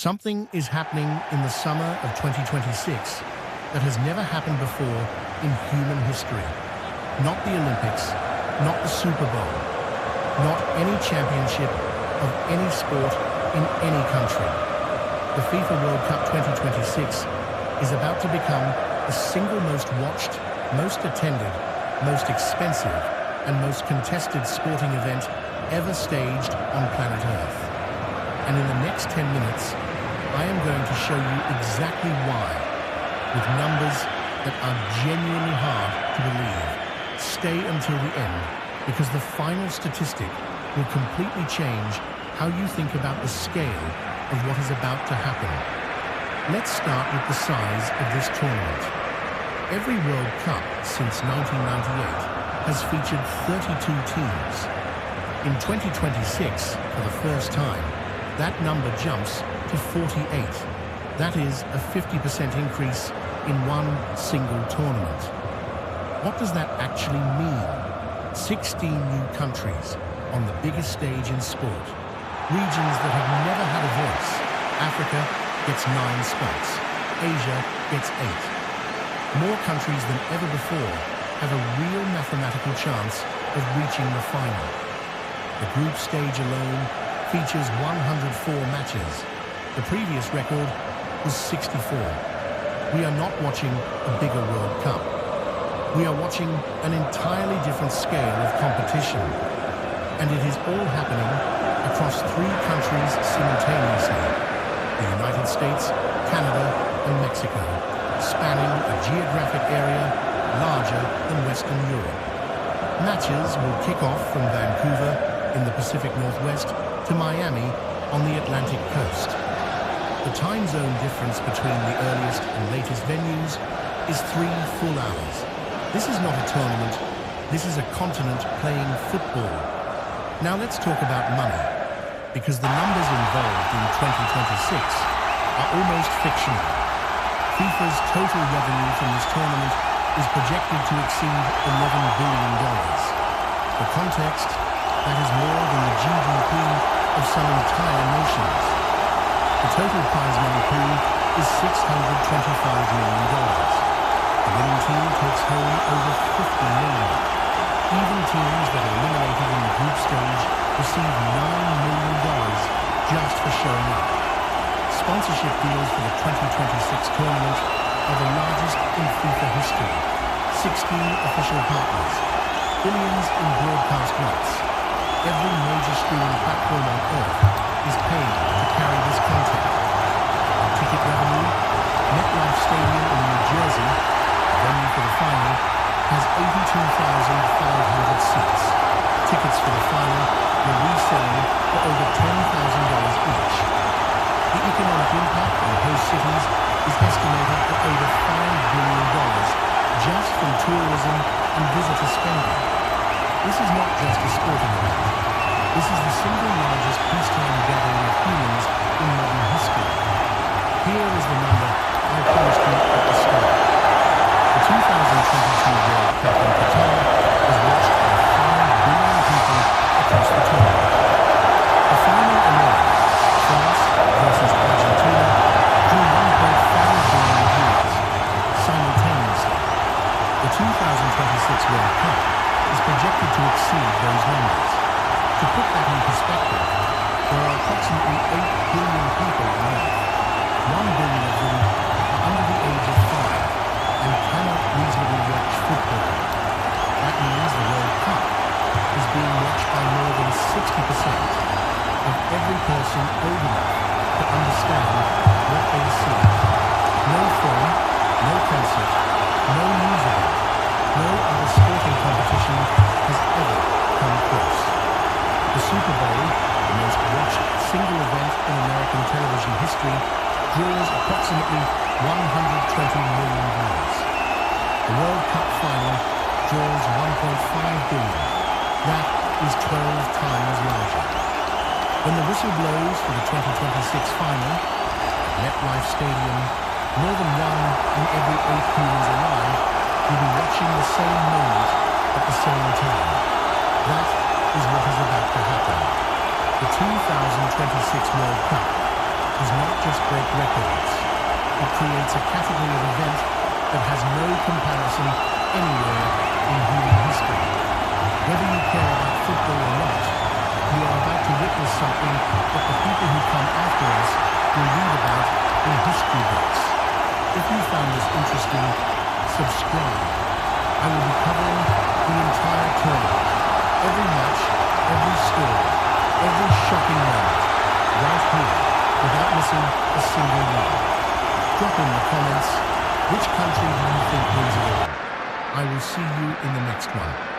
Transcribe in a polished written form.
Something is happening in the summer of 2026 that has never happened before in human history. Not the Olympics, not the Super Bowl, not any championship of any sport in any country. The FIFA World Cup 2026 is about to become the single most watched, most attended, most expensive, and most contested sporting event ever staged on planet Earth. And in the next 10 minutes, I am going to show you exactly why, with numbers that are genuinely hard to believe. Stay until the end, because the final statistic will completely change how you think about the scale of what is about to happen. Let's start with the size of this tournament. Every World Cup since 1998 has featured 32 teams. In 2026, for the first time, that number jumps to 48. That is a 50% increase in one single tournament. What does that actually mean? 16 new countries on the biggest stage in sport. Regions that have never had a voice. Africa gets 9 spots. Asia gets 8. More countries than ever before have a real mathematical chance of reaching the final. The group stage alone features 104 matches. The previous record was 64. We are not watching a bigger World Cup. We are watching an entirely different scale of competition. And it is all happening across 3 countries simultaneously: the United States, Canada, and Mexico, spanning a geographic area larger than Western Europe. Matches will kick off from Vancouver in the Pacific Northwest to Miami on the Atlantic coast. The time zone difference between the earliest and latest venues is 3 full hours. This is not a tournament, this is a continent playing football. Now let's talk about money, because the numbers involved in 2026 are almost fictional. FIFA's total revenue from this tournament is projected to exceed $11 billion. For context, that is more than the GDP of some entire nations. The total prize money pool is $625 million. The winning team takes home over $50 million. Even teams that are eliminated in the group stage receive $9 million just for showing up. Sponsorship deals for the 2026 tournament are the largest in FIFA history. 16 official partners, billions in broadcast rights. Every major streaming platform on Earth is paid to carry this content. On ticket revenue, MetLife Stadium in New Jersey, the venue for the final, has 82,500 seats. Tickets for the final were reselling for over $10,000 each. The economic impact on host cities is estimated at over $5 billion just from tourism and visitor spending. This is not just a sporting event. This is the single largest peacetime gathering of humans in modern history. Here is the number I promised you at the start. The 2022 World Cup in Qatar was watched by 5 billion people across the tournament. The final alone, France versus Argentina, drew 1.5 billion viewers simultaneously. The 2026 World Cup is projected to exceed those numbers. To put that in perspective, there are approximately 8 billion people on Earth. 1 billion of them are under the age of 5 and cannot reasonably watch football. That means the World Cup is being watched by more than 60% of every person old enough to understand what they see. No film, no concert, no news event, no other sporting competition has ever come close. The Super Bowl, the most watched single event in American television history, draws approximately 120 million viewers. The World Cup final draws 1.5 billion. That is 12 times larger. When the whistle blows for the 2026 final, at MetLife Stadium, more than 1 in every 8 humans alive will be watching the same moment at the same time. That is what is about to happen. The 2026 World Cup does not just break records. It creates a category of event that has no comparison anywhere in human history. Whether you care about football or not, you are about to witness something that the people who come after us will read about in history books. If you found this interesting, subscribe. I will be covering the entire tournament, every match, every story, every shocking moment, right here, without missing a single one. Drop in the comments, which country do you think wins it all? I will see you in the next one.